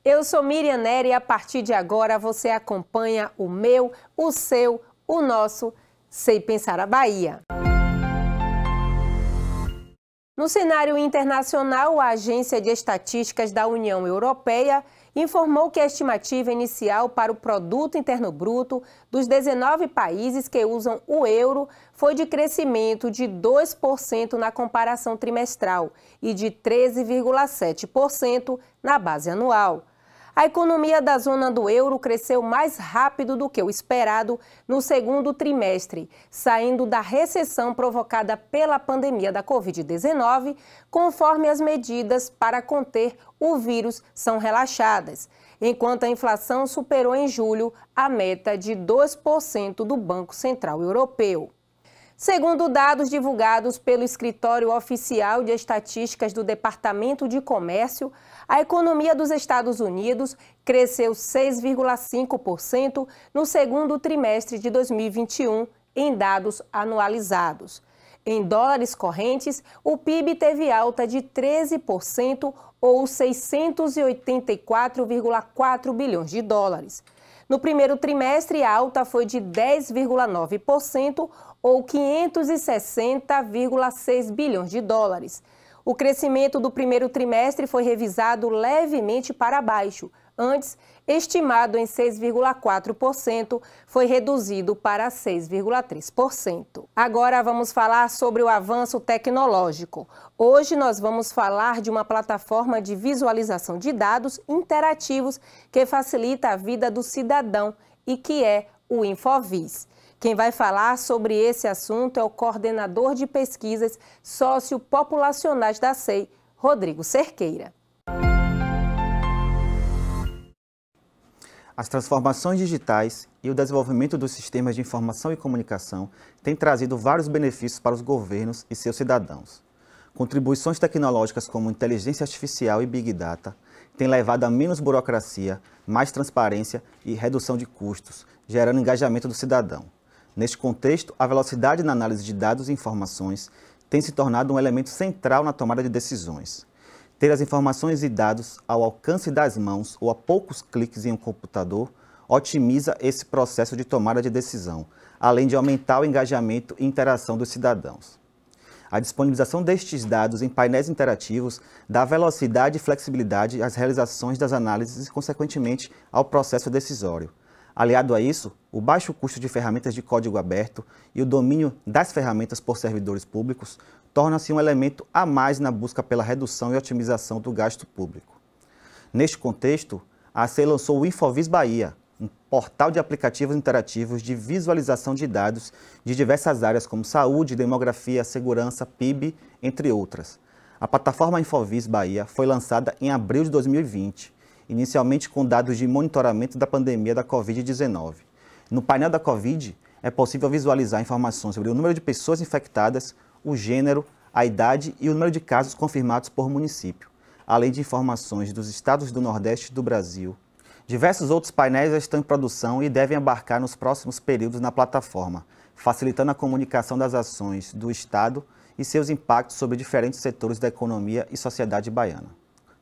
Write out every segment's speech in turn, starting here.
Eu sou Miriam Nery e a partir de agora você acompanha o meu, o seu, o nosso Sei Pensar a Bahia. No cenário internacional, a Agência de Estatísticas da União Europeia informou que a estimativa inicial para o Produto Interno Bruto dos 19 países que usam o euro foi de crescimento de 2% na comparação trimestral e de 13,7% na base anual. A economia da zona do euro cresceu mais rápido do que o esperado no segundo trimestre, saindo da recessão provocada pela pandemia da Covid-19, conforme as medidas para conter o vírus são relaxadas, enquanto a inflação superou em julho a meta de 2% do Banco Central Europeu. Segundo dados divulgados pelo Escritório Oficial de Estatísticas do Departamento de Comércio, a economia dos Estados Unidos cresceu 6,5% no segundo trimestre de 2021, em dados anualizados. Em dólares correntes, o PIB teve alta de 13% ou 684,4 bilhões de dólares. No primeiro trimestre, a alta foi de 10,9% ou 560,6 bilhões de dólares. O crescimento do primeiro trimestre foi revisado levemente para baixo. Antes, estimado em 6,4%, foi reduzido para 6,3%. Agora vamos falar sobre o avanço tecnológico. Hoje nós vamos falar de uma plataforma de visualização de dados interativos que facilita a vida do cidadão e que é o Infovis. Quem vai falar sobre esse assunto é o coordenador de pesquisas sociopopulacionais da SEI, Rodrigo Cerqueira. As transformações digitais e o desenvolvimento dos sistemas de informação e comunicação têm trazido vários benefícios para os governos e seus cidadãos. Contribuições tecnológicas como inteligência artificial e Big Data têm levado a menos burocracia, mais transparência e redução de custos, gerando engajamento do cidadão. Neste contexto, a velocidade na análise de dados e informações tem se tornado um elemento central na tomada de decisões. Ter as informações e dados ao alcance das mãos ou a poucos cliques em um computador otimiza esse processo de tomada de decisão, além de aumentar o engajamento e interação dos cidadãos. A disponibilização destes dados em painéis interativos dá velocidade e flexibilidade às realizações das análises e, consequentemente, ao processo decisório. Aliado a isso, o baixo custo de ferramentas de código aberto e o domínio das ferramentas por servidores públicos torna-se um elemento a mais na busca pela redução e otimização do gasto público. Neste contexto, a ACEI lançou o Infovis Bahia, um portal de aplicativos interativos de visualização de dados de diversas áreas como saúde, demografia, segurança, PIB, entre outras. A plataforma Infovis Bahia foi lançada em abril de 2020, inicialmente com dados de monitoramento da pandemia da Covid-19. No painel da Covid, é possível visualizar informações sobre o número de pessoas infectadas, o gênero, a idade e o número de casos confirmados por município, além de informações dos estados do Nordeste do Brasil. Diversos outros painéis estão em produção e devem embarcar nos próximos períodos na plataforma, facilitando a comunicação das ações do Estado e seus impactos sobre diferentes setores da economia e sociedade baiana.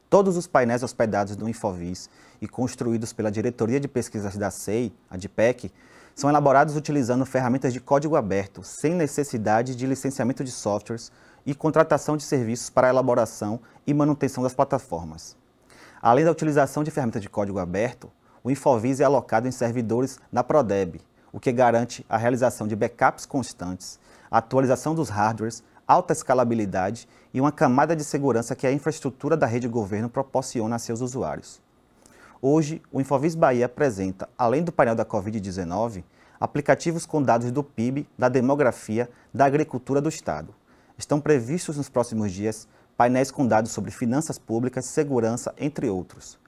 Todos os painéis hospedados no Infovis e construídos pela Diretoria de Pesquisas da SEI, a DPEC, são elaborados utilizando ferramentas de código aberto, sem necessidade de licenciamento de softwares e contratação de serviços para a elaboração e manutenção das plataformas. Além da utilização de ferramentas de código aberto, o Infovis é alocado em servidores na Prodeb, o que garante a realização de backups constantes, a atualização dos hardwares, alta escalabilidade e uma camada de segurança que a infraestrutura da rede governo proporciona a seus usuários. Hoje, o Infovis Bahia apresenta, além do painel da Covid-19, aplicativos com dados do PIB, da demografia, da agricultura do Estado. Estão previstos nos próximos dias painéis com dados sobre finanças públicas, segurança, entre outros.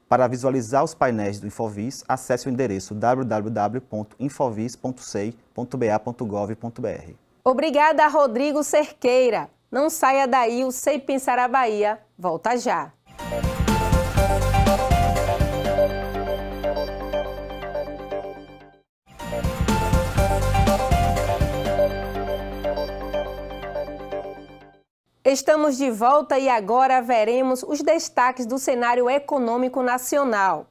Para visualizar os painéis do Infovis, acesse o endereço www.infovis.sei.ba.gov.br. Obrigada, Rodrigo Cerqueira. Não saia daí, o Sei Pensar a Bahia volta já. Estamos de volta e agora veremos os destaques do cenário econômico nacional.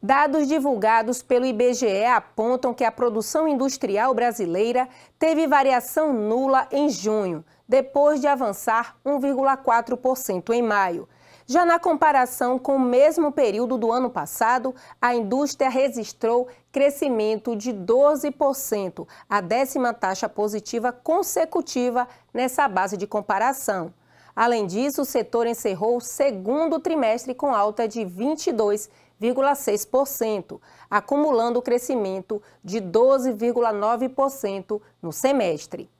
Dados divulgados pelo IBGE apontam que a produção industrial brasileira teve variação nula em junho, depois de avançar 1,4% em maio. Já na comparação com o mesmo período do ano passado, a indústria registrou crescimento de 12%, a 10ª taxa positiva consecutiva nessa base de comparação. Além disso, o setor encerrou o segundo trimestre com alta de 22,6%, acumulando o crescimento de 12,9% no semestre.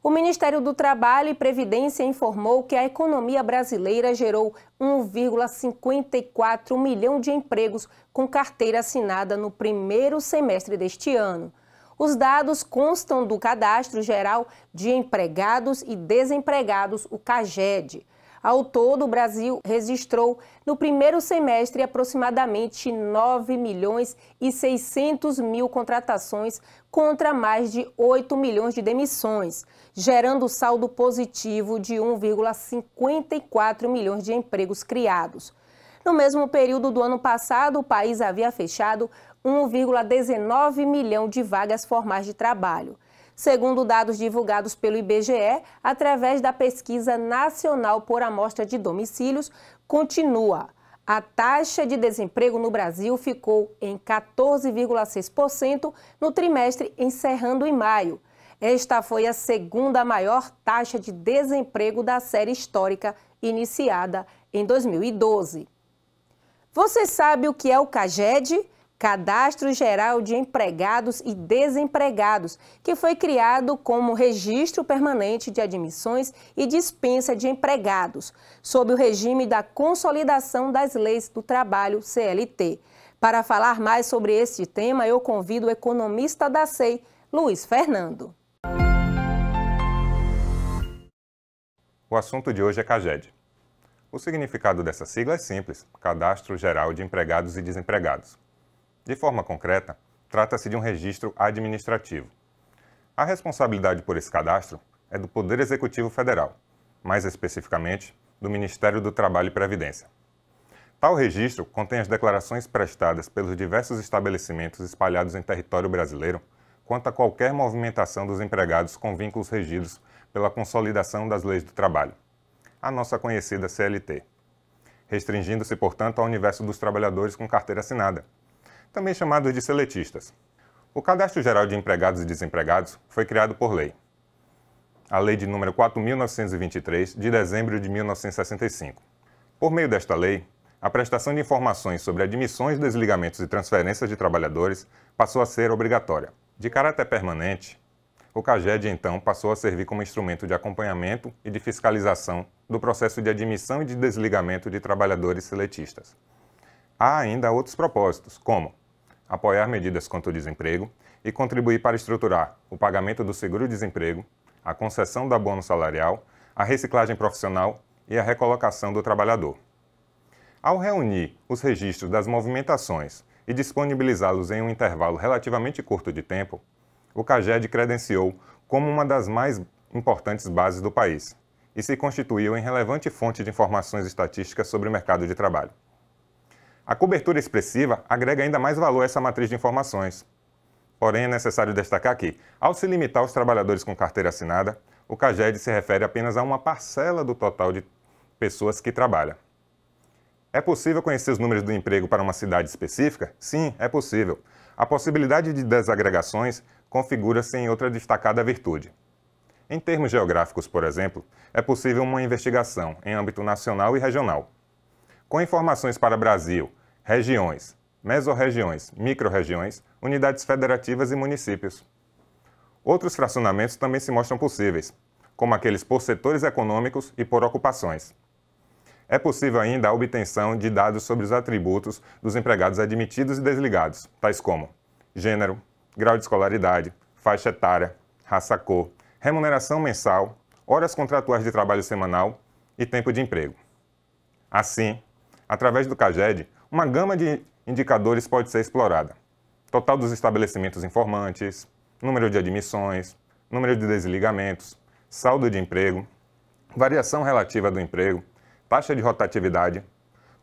O Ministério do Trabalho e Previdência informou que a economia brasileira gerou 1,54 milhão de empregos com carteira assinada no primeiro semestre deste ano. Os dados constam do Cadastro Geral de Empregados e Desempregados, o CAGED. Ao todo, o Brasil registrou no primeiro semestre aproximadamente 9 milhões e 600 mil contratações contra mais de 8 milhões de demissões, gerando saldo positivo de 1,54 milhões de empregos criados. No mesmo período do ano passado, o país havia fechado 1,19 milhão de vagas formais de trabalho. Segundo dados divulgados pelo IBGE, através da Pesquisa Nacional por Amostra de Domicílios, continua. A taxa de desemprego no Brasil ficou em 14,6% no trimestre encerrando em maio. Esta foi a segunda maior taxa de desemprego da série histórica iniciada em 2012. Você sabe o que é o CAGED? Cadastro Geral de Empregados e Desempregados, que foi criado como registro permanente de admissões e dispensa de empregados, sob o regime da Consolidação das Leis do Trabalho, CLT. Para falar mais sobre este tema, eu convido o economista da SEI, Luiz Fernando. O assunto de hoje é CAGED. O significado dessa sigla é simples: Cadastro Geral de Empregados e Desempregados. De forma concreta, trata-se de um registro administrativo. A responsabilidade por esse cadastro é do Poder Executivo Federal, mais especificamente do Ministério do Trabalho e Previdência. Tal registro contém as declarações prestadas pelos diversos estabelecimentos espalhados em território brasileiro quanto a qualquer movimentação dos empregados com vínculos regidos pela Consolidação das Leis do Trabalho, a nossa conhecida CLT, restringindo-se, portanto, ao universo dos trabalhadores com carteira assinada, também chamados de seletistas. O Cadastro Geral de Empregados e Desempregados foi criado por lei. A Lei de número 4.923, de dezembro de 1965. Por meio desta lei, a prestação de informações sobre admissões, desligamentos e transferências de trabalhadores passou a ser obrigatória. De caráter permanente, o CAGED, então, passou a servir como instrumento de acompanhamento e de fiscalização do processo de admissão e de desligamento de trabalhadores seletistas. Há ainda outros propósitos, como apoiar medidas contra o desemprego e contribuir para estruturar o pagamento do seguro-desemprego, a concessão do abono salarial, a reciclagem profissional e a recolocação do trabalhador. Ao reunir os registros das movimentações e disponibilizá-los em um intervalo relativamente curto de tempo, o CAGED credenciou como uma das mais importantes bases do país e se constituiu em relevante fonte de informações estatísticas sobre o mercado de trabalho. A cobertura expressiva agrega ainda mais valor a essa matriz de informações. Porém, é necessário destacar que, ao se limitar aos trabalhadores com carteira assinada, o CAGED se refere apenas a uma parcela do total de pessoas que trabalham. É possível conhecer os números do emprego para uma cidade específica? Sim, é possível. A possibilidade de desagregações configura-se em outra destacada virtude. Em termos geográficos, por exemplo, é possível uma investigação em âmbito nacional e regional. Com informações para Brasil, regiões, mesorregiões, microrregiões, unidades federativas e municípios. Outros fracionamentos também se mostram possíveis, como aqueles por setores econômicos e por ocupações. É possível ainda a obtenção de dados sobre os atributos dos empregados admitidos e desligados, tais como gênero, grau de escolaridade, faixa etária, raça-cor, remuneração mensal, horas contratuais de trabalho semanal e tempo de emprego. Assim, através do CAGED, uma gama de indicadores pode ser explorada. Total dos estabelecimentos informantes, número de admissões, número de desligamentos, saldo de emprego, variação relativa do emprego, taxa de rotatividade,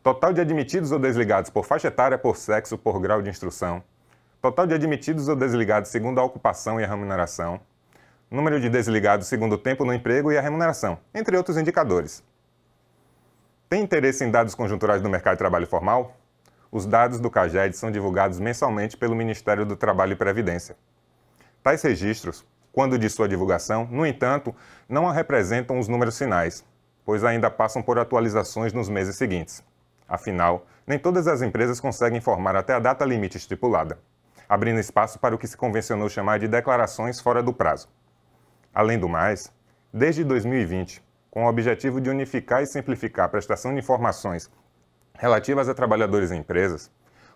total de admitidos ou desligados por faixa etária, por sexo, por grau de instrução, total de admitidos ou desligados segundo a ocupação e a remuneração, número de desligados segundo o tempo no emprego e a remuneração, entre outros indicadores. Tem interesse em dados conjunturais do mercado de trabalho formal? Os dados do CAGED são divulgados mensalmente pelo Ministério do Trabalho e Previdência. Tais registros, quando de sua divulgação, no entanto, não representam os números finais, pois ainda passam por atualizações nos meses seguintes. Afinal, nem todas as empresas conseguem informar até a data limite estipulada, abrindo espaço para o que se convencionou chamar de declarações fora do prazo. Além do mais, desde 2020, com o objetivo de unificar e simplificar a prestação de informações relativas a trabalhadores e empresas,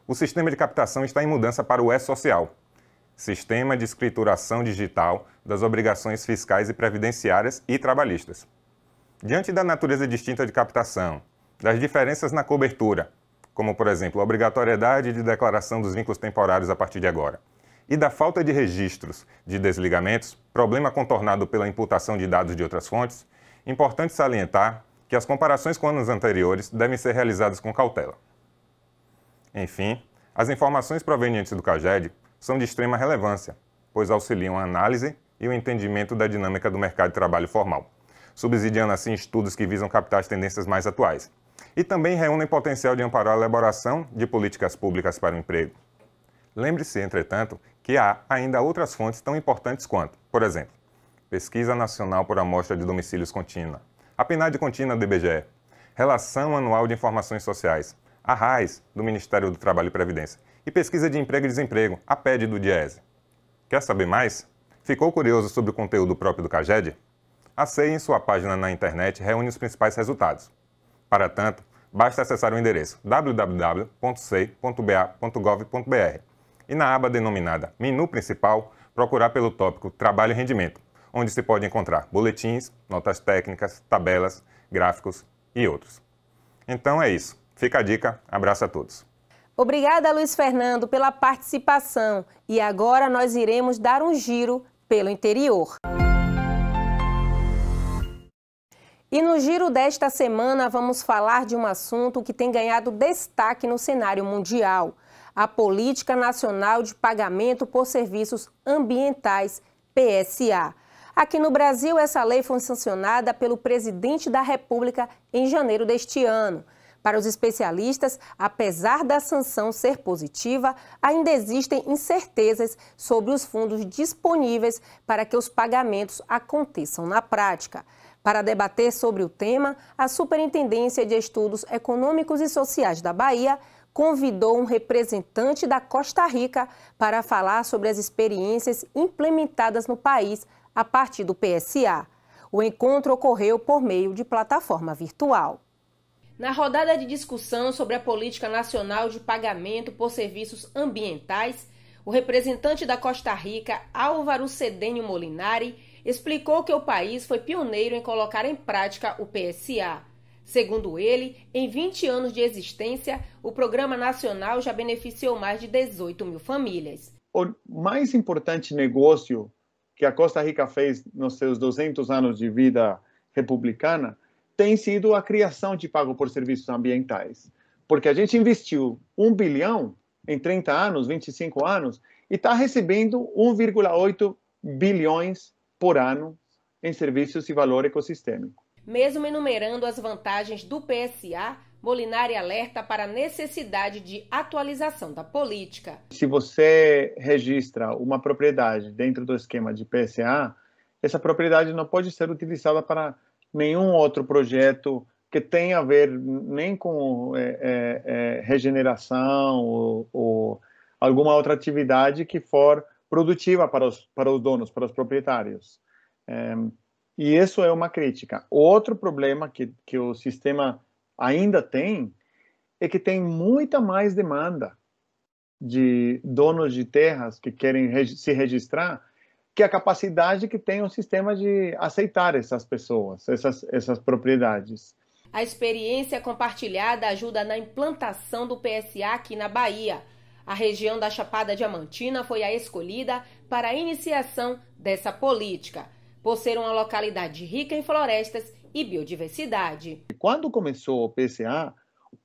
o sistema de captação está em mudança para o E-Social, Sistema de Escrituração Digital das Obrigações Fiscais e Previdenciárias e Trabalhistas. Diante da natureza distinta de captação, das diferenças na cobertura, como, por exemplo, a obrigatoriedade de declaração dos vínculos temporários a partir de agora, e da falta de registros de desligamentos, problema contornado pela imputação de dados de outras fontes, importante salientar que as comparações com anos anteriores devem ser realizadas com cautela. Enfim, as informações provenientes do CAGED são de extrema relevância, pois auxiliam a análise e o entendimento da dinâmica do mercado de trabalho formal, subsidiando assim estudos que visam captar as tendências mais atuais, e também reúnem potencial de amparar a elaboração de políticas públicas para o emprego. Lembre-se, entretanto, que há ainda outras fontes tão importantes quanto, por exemplo, Pesquisa Nacional por Amostra de Domicílios Contínua, a PNAD contínua do IBGE, Relação Anual de Informações Sociais, a RAIS, do Ministério do Trabalho e Previdência, e Pesquisa de Emprego e Desemprego, a PED do DIEESE. Quer saber mais? Ficou curioso sobre o conteúdo próprio do CAGED? A CEI, em sua página na internet, reúne os principais resultados. Para tanto, basta acessar o endereço www.sei.ba.gov.br e na aba denominada Menu Principal, procurar pelo tópico Trabalho e Rendimento, onde se pode encontrar boletins, notas técnicas, tabelas, gráficos e outros. Então é isso. Fica a dica. Abraço a todos. Obrigada, Luiz Fernando, pela participação. E agora nós iremos dar um giro pelo interior. E no giro desta semana vamos falar de um assunto que tem ganhado destaque no cenário mundial: a Política Nacional de Pagamento por Serviços Ambientais, PSA. Aqui no Brasil, essa lei foi sancionada pelo presidente da República em janeiro deste ano. Para os especialistas, apesar da sanção ser positiva, ainda existem incertezas sobre os fundos disponíveis para que os pagamentos aconteçam na prática. Para debater sobre o tema, a Superintendência de Estudos Econômicos e Sociais da Bahia convidou um representante da Costa Rica para falar sobre as experiências implementadas no país a partir do PSA. O encontro ocorreu por meio de plataforma virtual. Na rodada de discussão sobre a Política Nacional de Pagamento por Serviços Ambientais, o representante da Costa Rica, Álvaro Cedênio Molinari, explicou que o país foi pioneiro em colocar em prática o PSA. Segundo ele, em 20 anos de existência, o Programa Nacional já beneficiou mais de 18 mil famílias. O mais importante negócio que a Costa Rica fez nos seus 200 anos de vida republicana tem sido a criação de pago por serviços ambientais. Porque a gente investiu 1 bilhão em 30 anos, 25 anos, e está recebendo 1,8 bilhões por ano em serviços de valor ecossistêmico. Mesmo enumerando as vantagens do PSA, Molinari alerta para a necessidade de atualização da política. Se você registra uma propriedade dentro do esquema de PSA, essa propriedade não pode ser utilizada para nenhum outro projeto que tenha a ver nem com regeneração ou alguma outra atividade que for produtiva para os donos, para os proprietários. E isso é uma crítica. Outro problema que o sistema ainda tem é que tem muita mais demanda de donos de terras que querem se registrar que a capacidade que tem o sistema de aceitar essas pessoas, essas propriedades. A experiência compartilhada ajuda na implantação do PSA aqui na Bahia. A região da Chapada Diamantina foi a escolhida para a iniciação dessa política, por ser uma localidade rica em florestas e biodiversidade. Quando começou o PCA,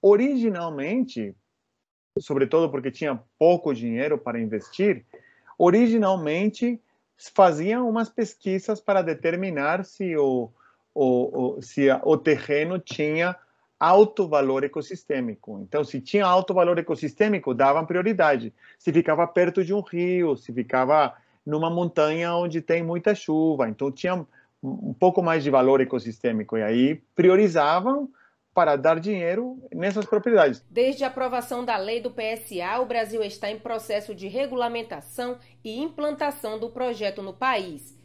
originalmente, sobretudo porque tinha pouco dinheiro para investir, originalmente faziam umas pesquisas para determinar se o terreno tinha alto valor ecossistêmico. Então, se tinha alto valor ecossistêmico, davam prioridade. Se ficava perto de um rio, se ficava numa montanha onde tem muita chuva, então tinha um pouco mais de valor ecossistêmico, e aí priorizavam para dar dinheiro nessas propriedades. Desde a aprovação da lei do PSA, o Brasil está em processo de regulamentação e implantação do projeto no país.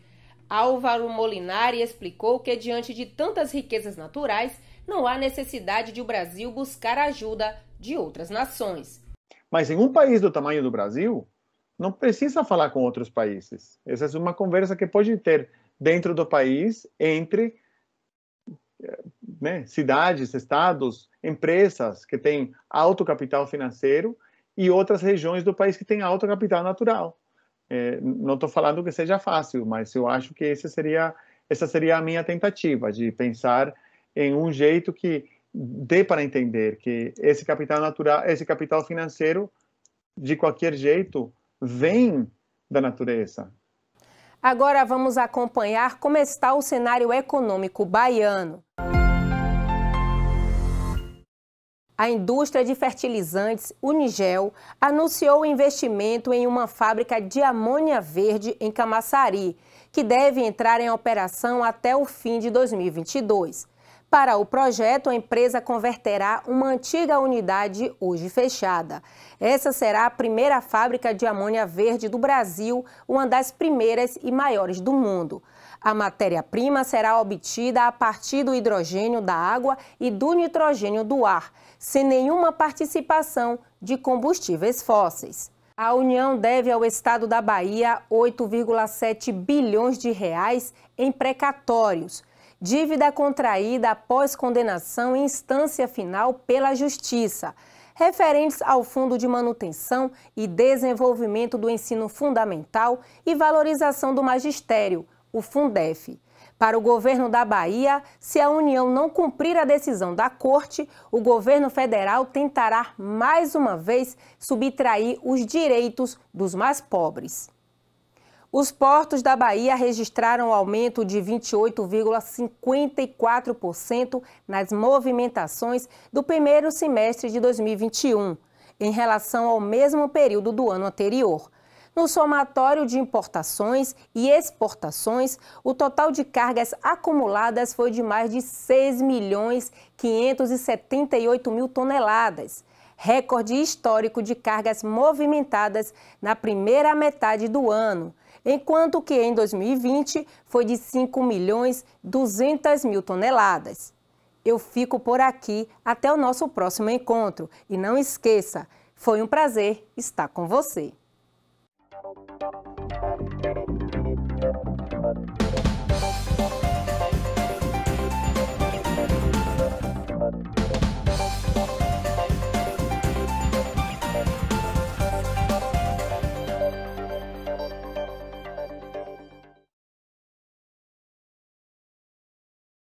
Álvaro Molinari explicou que, diante de tantas riquezas naturais, não há necessidade de o Brasil buscar ajuda de outras nações. Mas em um país do tamanho do Brasil, não precisa falar com outros países. Essa é uma conversa que pode ter dentro do país, entre cidades, estados, empresas que têm alto capital financeiro e outras regiões do país que têm alto capital natural. Não estou falando que seja fácil, mas eu acho que essa seria a minha tentativa, de pensar em um jeito que dê para entender que esse capital natural, esse capital financeiro, de qualquer jeito, vem da natureza. Agora vamos acompanhar como está o cenário econômico baiano. A indústria de fertilizantes Unigel anunciou o investimento em uma fábrica de amônia verde em Camaçari, que deve entrar em operação até o fim de 2022. Para o projeto, a empresa converterá uma antiga unidade hoje fechada. Essa será a primeira fábrica de amônia verde do Brasil, uma das primeiras e maiores do mundo. A matéria-prima será obtida a partir do hidrogênio da água e do nitrogênio do ar, sem nenhuma participação de combustíveis fósseis. A União deve ao Estado da Bahia 8,7 bilhões de reais em precatórios, dívida contraída após condenação em instância final pela Justiça, referentes ao Fundo de Manutenção e Desenvolvimento do Ensino Fundamental e Valorização do Magistério, o Fundef. Para o governo da Bahia, se a União não cumprir a decisão da Corte, o governo federal tentará mais uma vez subtrair os direitos dos mais pobres. Os portos da Bahia registraram um aumento de 28,54% nas movimentações do primeiro semestre de 2021, em relação ao mesmo período do ano anterior. No somatório de importações e exportações, o total de cargas acumuladas foi de mais de 6.578.000 toneladas, recorde histórico de cargas movimentadas na primeira metade do ano, enquanto que em 2020 foi de 5.200.000 toneladas. Eu fico por aqui até o nosso próximo encontro e não esqueça, foi um prazer estar com você.